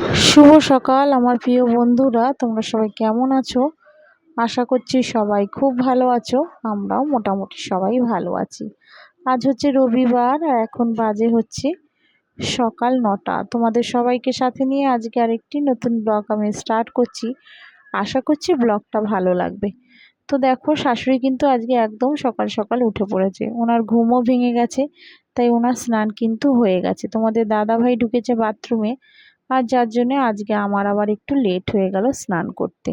শুভ সকাল আমার প্রিয় বন্ধুরা, তোমরা সবাই কেমন আছো? আশা করছি সবাই খুব ভালো আছো। আমরাও মোটামুটি সবাই ভালো আছি। আজ হচ্ছে রবিবার আর এখন বাজে হচ্ছে সকাল 9টা। তোমাদের সবাইকে সাথে নিয়ে আজকে আরেকটি নতুন ব্লগ আমি স্টার্ট করছি। আশা করছি ব্লগটা ভালো লাগবে। তো দেখো, শাশুড়ি কিন্তু আজকে একদম সকাল সকাল উঠে পড়েছে। ওনার ঘুমও ভেঙে গেছে, তাই ওনার স্নান কিন্তু হয়ে গেছে। তোমাদের দাদা ভাই ঢুকেছে বাথরুমে, আর যার জন্য আজকে আমার আবার একটু লেট হয়ে গেল স্নান করতে।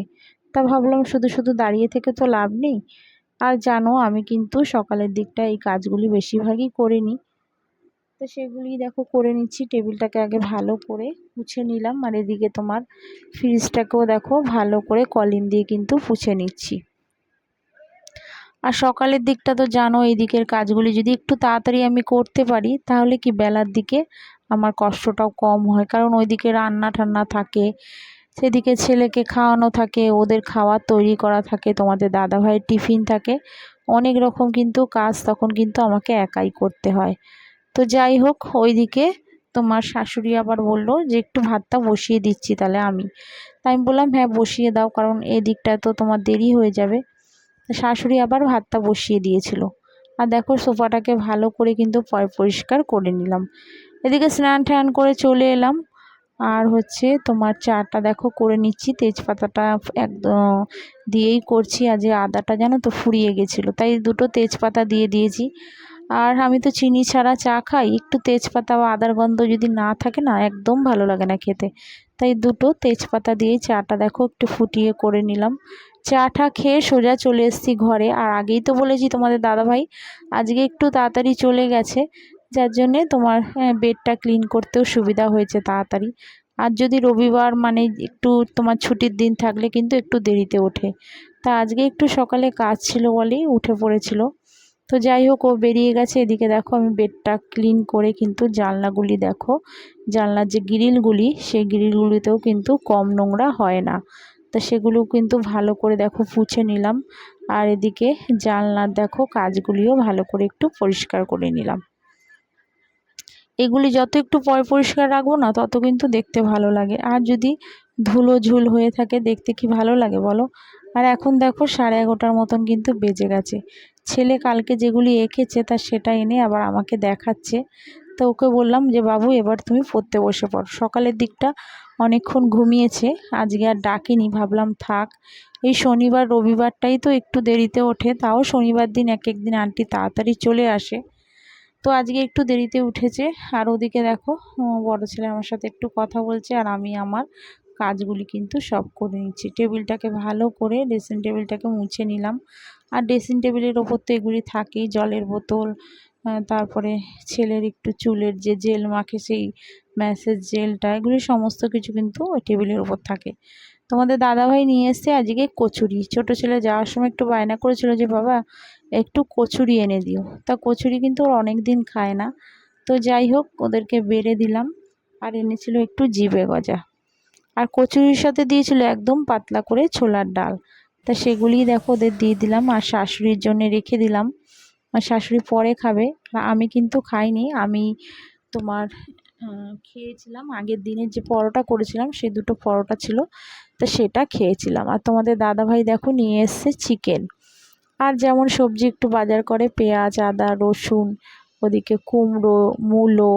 তা ভাবলাম শুধু শুধু দাঁড়িয়ে থেকে তো লাভ নেই। আর জানো, আমি কিন্তু সকালের দিকটা এই কাজগুলি বেশিরভাগই করে নিই। তো সেগুলি দেখো করে নিচ্ছি। টেবিলটাকে আগে ভালো করে মুছে নিলাম, আর এদিকে তোমার ফ্রিজটাকেও দেখো ভালো করে কলিন দিয়ে কিন্তু মুছে নিচ্ছি। আর সকালের দিকটা তো জানো, এই দিকের কাজগুলি যদি একটু তাড়াতাড়ি আমি করতে পারি তাহলে কি বেলার দিকে আমার কষ্টটাও কম হয়। কারণ ওইদিকে রান্না ঠান্না থাকে, সেদিকে ছেলেকে খাওয়ানো থাকে, ওদের খাবার তৈরি করা থাকে, তোমাদের দাদা ভাইয়ের টিফিন থাকে, অনেক রকম কিন্তু কাজ তখন কিন্তু আমাকে একাই করতে হয়। তো যাই হোক, ওইদিকে তোমার শাশুড়ি আবার বললো যে একটু ভাতটা বসিয়ে দিচ্ছি তাহলে আমি। তাই আমি বললাম হ্যাঁ বসিয়ে দাও, কারণ এই দিকটা তো তোমার দেরি হয়ে যাবে। শাশুড়ি আবার ভাতটা বসিয়ে দিয়েছিল। আর দেখো, সোফাটাকে ভালো করে কিন্তু পরিষ্কার করে নিলাম। এদিকে স্নান টান করে চলে এলাম। আর হচ্ছে তোমার চাটা দেখো করে নিচ্ছি। তেজপাতাটা একদম দিয়েই করছি, আজ আদাটা জানো তো ফুরিয়ে গেছিলো, তাই দুটো তেজপাতা দিয়ে দিয়েছি। আর আমি তো চিনি ছাড়া চা খাই, একটু তেজপাতা বা আদার গন্ধ যদি না থাকে না একদম ভালো লাগে না খেতে। তাই দুটো তেজপাতা দিয়েই চাটা দেখো একটু ফুটিয়ে করে নিলাম। চাটা খেয়ে সোজা চলে এসেছি ঘরে। আর আগেই তো বলেছি তোমাদের দাদাভাই আজকে একটু তাড়াতাড়ি চলে গেছে, যার জন্যে তোমার বেডটা ক্লিন করতেও সুবিধা হয়েছে তাড়াতাড়ি। আর যদি রবিবার মানে একটু তোমার ছুটির দিন থাকলে কিন্তু একটু দেরিতে ওঠে, তা আজকে একটু সকালে কাজ ছিল বলেই উঠে পড়েছিল। তো যাই হোক, ও বেরিয়ে গেছে। এদিকে দেখো আমি বেডটা ক্লিন করে কিন্তু জানলাগুলি দেখো, জানলার যে গ্রিলগুলি সেই গ্রিলগুলিতেও কিন্তু কম নোংরা হয় না। তা সেগুলো কিন্তু ভালো করে দেখো মুছে নিলাম। আর এদিকে জানলার দেখো কাজগুলিও ভালো করে একটু পরিষ্কার করে নিলাম। এগুলি যত একটু পরিষ্কার রাখবো না তত কিন্তু দেখতে ভালো লাগে। আর যদি ধুলো ঝুল হয়ে থাকে দেখতে কি ভালো লাগে বলো। আর এখন দেখো 11:30 মতন কিন্তু বেজে গেছে। ছেলে কালকে যেগুলি এঁকেছে তা সেটা এনে আবার আমাকে দেখাচ্ছে। তো ওকে বললাম যে বাবু এবার তুমি পড়তে বসে পড়ো। সকালের দিকটা অনেকক্ষণ ঘুমিয়েছে, আজকে আর ডাকিনি, ভাবলাম থাক। এই শনিবার রবিবারটাই তো একটু দেরিতে ওঠে, তাও শনিবার দিন এক একদিন আন্টি তাড়াতাড়ি চলে আসে, তো আজকে একটু দেরিতে উঠেছে। আর ওদিকে দেখো বড় ছেলে আমার সাথে একটু কথা বলছে, আর আমি আমার কাজগুলি কিন্তু সব করে নিচ্ছি। টেবিলটাকে ভালো করে ড্রেসিং টেবিলটাকে মুছে নিলাম। আর ড্রেসিং টেবিলের ওপর তো এগুলি থাকেই, জলের বোতল, তারপরে ছেলের একটু চুলের যে জেল মাখে সেই ম্যাসেজ জেলটা, এগুলি সমস্ত কিছু কিন্তু ওই টেবিলের ওপর থাকে। তোমাদের দাদাভাই নিয়ে এসছে আজকে কচুরি। ছোট ছেলে যাওয়ার সময় একটু বায়না করেছিল যে বাবা একটু কচুরি এনে দিও। তা কচুরি কিন্তু ওর অনেক দিন খায় না। তো যাই হোক, ওদেরকে বেড়ে দিলাম। আর এনেছিল একটু জিভে গজা। আর কচুরির সাথে দিয়েছিল একদম পাতলা করে ছোলার ডাল। তা সেগুলিই দেখো ওদের দিয়ে দিলাম, আর শাশুড়ির জন্য রেখে দিলাম। আর শাশুড়ি পরে খাবে, আর আমি কিন্তু খাইনি। আমি তোমার খেয়েছিলাম আগের দিনের যে পরোটা করেছিলাম, সেই দুটো পরোটা ছিল, তো সেটা খেয়েছিলাম। আর তোমাদের দাদাভাই দেখো নিয়ে এসছে চিকেন। আর যেমন সবজি একটু বাজার করে পেঁয়াজ আদা রসুন, ওদিকে কুমড়ো মূলো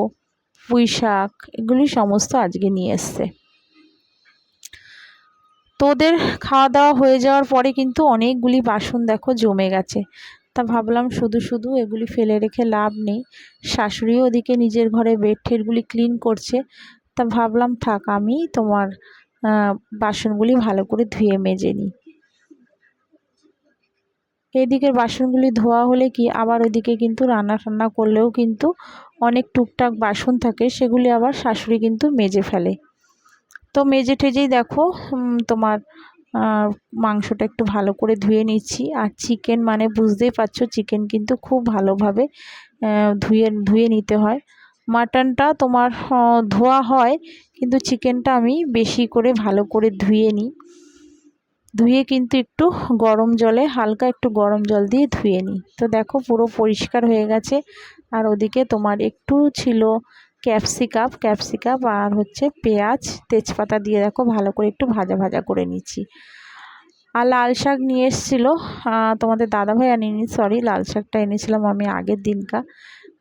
পুঁই শাক, এগুলি সমস্ত আজকে নিয়ে এসছে। তো ওদের খাওয়া দাওয়া হয়ে যাওয়ার পরে কিন্তু অনেকগুলি বাসন দেখো জমে গেছে। তা ভাবলাম শুধু শুধু এগুলি ফেলে রেখে লাভ নেই। শাশুড়িও ওদিকে নিজের ঘরে বেড ঠেডগুলি ক্লিন করছে। তা ভাবলাম থাক, আমি তোমার বাসনগুলি ভালো করে ধুয়ে মেজে নিই। এদিকের বাসনগুলি ধোয়া হলে কি আবার ওইদিকে কিন্তু রান্না টান্না করলেও কিন্তু অনেক টুকটাক বাসন থাকে, সেগুলি আবার শাশুড়ি কিন্তু মেজে ফেলে। তো মেজে টেজেই দেখো তোমার মাংসটা একটু ভালো করে ধুয়ে নিচ্ছি। আর চিকেন মানে বুঝতেই পারছো, চিকেন কিন্তু খুব ভালোভাবে ধুয়ে ধুয়ে নিতে হয়। মাটনটা তোমার ধোয়া হয়, কিন্তু চিকেনটা আমি বেশি করে ভালো করে ধুয়ে নিই। ধুয়ে কিন্তু একটু গরম জলে, হালকা একটু গরম জল দিয়ে ধুয়ে নিই। তো দেখো পুরো পরিষ্কার হয়ে গেছে। আর ওদিকে তোমার একটু ছিল ক্যাপসিকাম আর হচ্ছে পেঁয়াজ তেজপাতা দিয়ে দেখো ভালো করে একটু ভাজা ভাজা করে নিচ্ছি। আর লাল শাক নিয়ে এসেছিলো তোমাদের দাদাভাই আনিনি, সরি, লাল শাকটা এনেছিলাম আমি আগের দিনকার।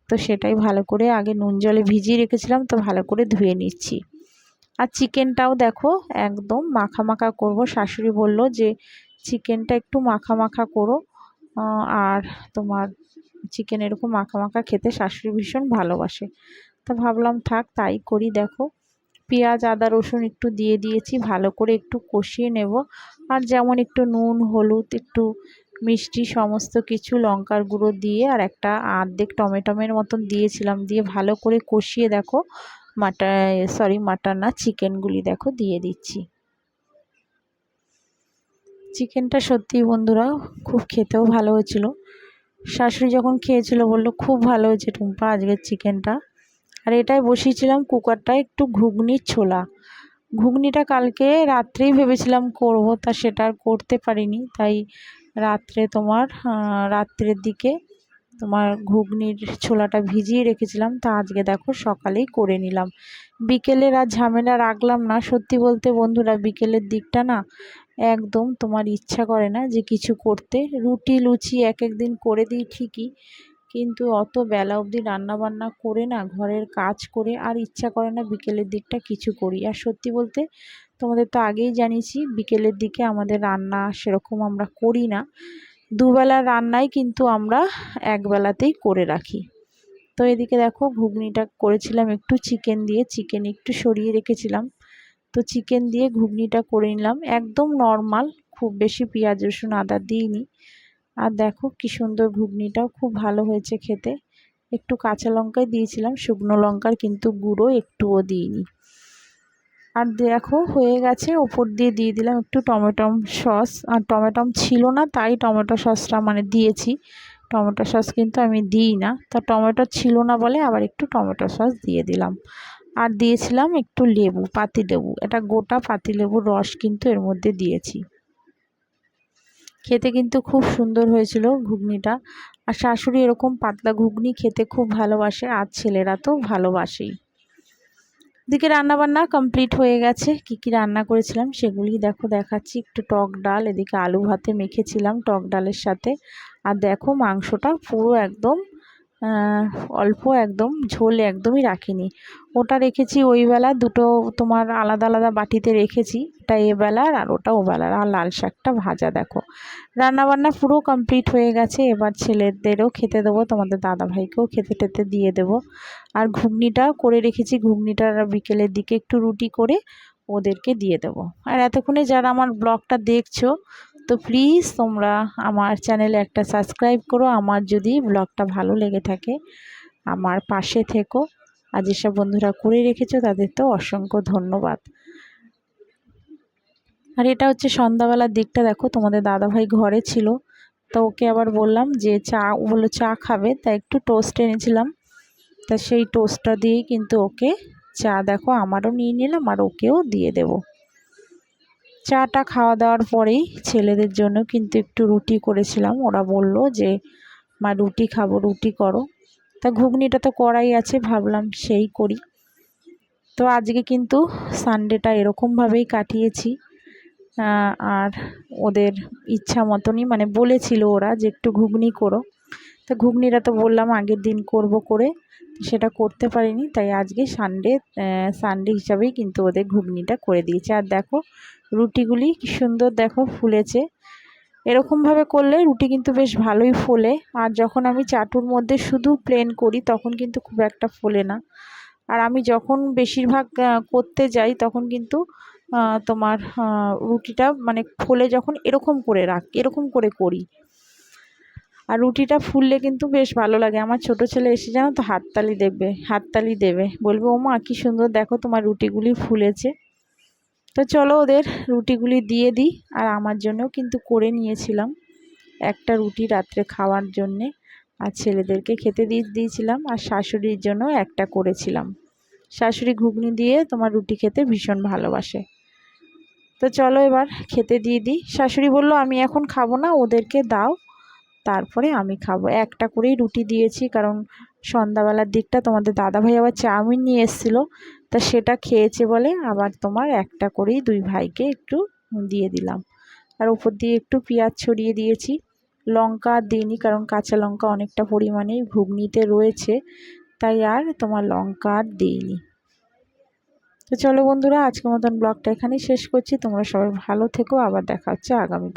তো সেটাই ভালো করে আগে নুন জলে ভিজিয়ে রেখেছিলাম, তো ভালো করে ধুয়ে নিচ্ছি। আর চিকেনটাও দেখো একদম মাখা মাখা করবো। শাশুড়ি বলল যে চিকেনটা একটু মাখা মাখা করো, আর তোমার চিকেন এরকম মাখা মাখা খেতে শাশুড়ি ভীষণ ভালোবাসে। তো ভাবলাম থাক তাই করি। দেখো পেঁয়াজ আদা রসুন একটু দিয়ে দিয়েছি, ভালো করে একটু কষিয়ে নেব। আর যেমন একটু নুন হলুদ একটু মিষ্টি সমস্ত কিছু লঙ্কার গুঁড়ো দিয়ে আর একটা অর্ধেক টমেটোমের মতন দিয়েছিলাম, দিয়ে ভালো করে কষিয়ে দেখো মাটন না চিকেনগুলি দেখো দিয়ে দিচ্ছি। চিকেনটা সত্যি বন্ধুরা খুব খেতেও ভালো হয়েছিল। শাশুড়ি যখন খেয়েছিল বললো খুব ভালো হয়েছে টুম্পা আজকের চিকেনটা। আর এটাই বসিয়েছিলাম কুকারটায় একটু ঘুগনির ছোলা। ঘুগনিটা কালকে রাত্রেই ভেবেছিলাম করব, তা সেটা আর করতে পারিনি। তাই রাত্রের দিকে তোমার ঘুগনির ছোলাটা ভিজিয়ে রেখেছিলাম, তা আজকে দেখো সকালেই করে নিলাম। বিকেলের আর ঝামেলা রাখলাম না। সত্যি বলতে বন্ধুরা বিকেলের দিকটা না একদম তোমার ইচ্ছা করে না যে কিছু করতে। রুটি লুচি এক দিন করে দিই ঠিকই, কিন্তু অত বেলা অবধি রান্নাবান্না করে না ঘরের কাজ করে আর ইচ্ছা করে না বিকেলের দিকটা কিছু করি। আর সত্যি বলতে তোমাদের তো আগেই জানিয়েছি বিকেলের দিকে আমাদের রান্না সেরকম আমরা করি না। দুবেলার রান্নাই কিন্তু আমরা একবেলাতেই করে রাখি। তো এদিকে দেখো ঘুগনিটা করেছিলাম একটু চিকেন দিয়ে, চিকেন একটু সরিয়ে রেখেছিলাম, তো চিকেন দিয়ে ঘুগনিটা করে নিলাম একদম নর্মাল, খুব বেশি পেঁয়াজ রসুন আদা দিইনি। আর দেখো কি সুন্দর ঘুগনিটাও খুব ভালো হয়েছে খেতে। একটু কাঁচা লঙ্কাই দিয়েছিলাম, শুকনো লঙ্কার কিন্তু গুঁড়ো একটুও দিইনি। আর দেখো হয়ে গেছে, ওপর দিয়ে দিয়ে দিলাম একটু টমেটো সস। আর টমেটো ছিল না তাই টমেটো সসটা মানে দিয়েছি, টমেটো সস কিন্তু আমি দিই না। তা টমেটো ছিল না বলে আবার একটু টমেটো সস দিয়ে দিলাম। আর দিয়েছিলাম একটু লেবু, পাতিলেবু, এটা গোটা পাতিলেবুর রস কিন্তু এর মধ্যে দিয়েছি। খেতে কিন্তু খুব সুন্দর হয়েছিল ঘুগনিটা। আর শাশুড়ি এরকম পাতলা ঘুগনি খেতে খুব ভালোবাসে, আর ছেলেরা তো ভালোবাসেই। এদিকে রান্নাবান্না কমপ্লিট হয়ে গেছে। কি রান্না করেছিলাম সেগুলি দেখো দেখাচ্ছি। একটু টক ডাল, এদিকে আলু ভাতে মেখেছিলাম টক ডালের সাথে। আর দেখো মাংসটা পুরো একদম অল্প, একদম ঝোল একদমই রাখিনি। ওটা রেখেছি ওই বেলা দুটো তোমার আলাদা আলাদা বাটিতে রেখেছি, এটা এবেলার আর ওটা ওবেলার। আর লাল শাকটা ভাজা। দেখো রান্নাবান্না পুরো কমপ্লিট হয়ে গেছে। এবার ছেলেদেরও খেতে দেবো, তোমাদের দাদাভাইকেও খেতে টেতে দিয়ে দেবো। আর ঘুগনিটা করে রেখেছি, ঘুগনিটা বিকেলের দিকে একটু রুটি করে ওদেরকে দিয়ে দেবো। আর এতক্ষণে যারা আমার ব্লগটা দেখছো তো প্লিজ তোমরা আমার চ্যানেলে একটা সাবস্ক্রাইব করো। আমার যদি ব্লগটা ভালো লেগে থাকে আমার পাশে থেকো। আর যেসব বন্ধুরা করে রেখেছো তাদের তো অসংখ্য ধন্যবাদ। আর এটা হচ্ছে সন্ধ্যাবেলার দিকটা। দেখো তোমাদের দাদাভাই ঘরে ছিল, তো ওকে আবার বললাম যে বললো চা খাবে, তাই একটু টোস্ট এনেছিলাম, তা সেই টোস্টটা দিয়েই কিন্তু ওকে চা দেখো আমারও নিয়ে নিলাম আর ওকেও দিয়ে দেব। চাটা খাওয়া দাওয়ার পরেই ছেলেদের জন্য কিন্তু একটু রুটি করেছিলাম। ওরা বলল যে মা রুটি খাবো, রুটি করো। তা ঘুগনিটা তো করাই আছে, ভাবলাম সেই করি। তো আজকে কিন্তু সানডেটা এরকমভাবেই কাটিয়েছি। আর ওদের ইচ্ছা মতনই মানে বলেছিল ওরা যে একটু ঘুগনি করো, তো ঘুগনিটা তো বললাম আগের দিন করব করে, সেটা করতে পারিনি। তাই আজকে সানডে হিসাবেই কিন্তু ওদের ঘুগনিটা করে দিয়েছে। আর দেখো রুটিগুলি কি সুন্দর দেখো ফুলেছে। এরকমভাবে করলে রুটি কিন্তু বেশ ভালোই ফোলে। আর যখন আমি চাটুর মধ্যে শুধু প্লেন করি তখন কিন্তু খুব একটা ফোলে না। আর আমি যখন বেশিরভাগ করতে যাই তখন কিন্তু তোমার রুটিটা মানে ফোলে যখন এরকম করে করি। আর রুটিটা ফুললে কিন্তু বেশ ভালো লাগে। আমার ছোট ছেলে এসে জানো তো হাততালি দেবে, বলবে ও মা কি সুন্দর দেখো তোমার রুটিগুলি ফুলেছে। তো চলো ওদের রুটিগুলি দিয়ে দিই। আর আমার জন্যও কিন্তু করে নিয়েছিলাম একটা রুটি রাত্রে খাওয়ার জন্যে, আর ছেলেদেরকে খেতে দিয়েছিলাম। আর শাশুড়ির জন্য একটা করেছিলাম। শাশুড়ি ঘুগনি দিয়ে তোমার রুটি খেতে ভীষণ ভালোবাসে। তো চলো এবার খেতে দিয়ে দিই। শাশুড়ি বলল আমি এখন খাবো না, ওদেরকে দাও, তারপরে আমি খাবো। একটা করেই রুটি দিয়েছি, কারণ সন্ধ্যাবেলার দিকটা তোমাদের দাদাভাই আবার চাউমিন নিয়ে এসেছিলো, তা সেটা খেয়েছে বলে আবার তোমার একটা করেই দুই ভাইকে একটু দিয়ে দিলাম। আর উপর দিয়ে একটু পেঁয়াজ ছড়িয়ে দিয়েছি, লঙ্কা আর দিইনি, কারণ কাঁচা লঙ্কা অনেকটা পরিমাণেই ঘুগনিতে রয়েছে, তাই আর তোমার লঙ্কা আর দিইনি। তো চলো বন্ধুরা, আজকের মতন ব্লগটা এখানেই শেষ করছি। তোমরা সবাই ভালো থেকো, আবার দেখা হচ্ছে আগামী।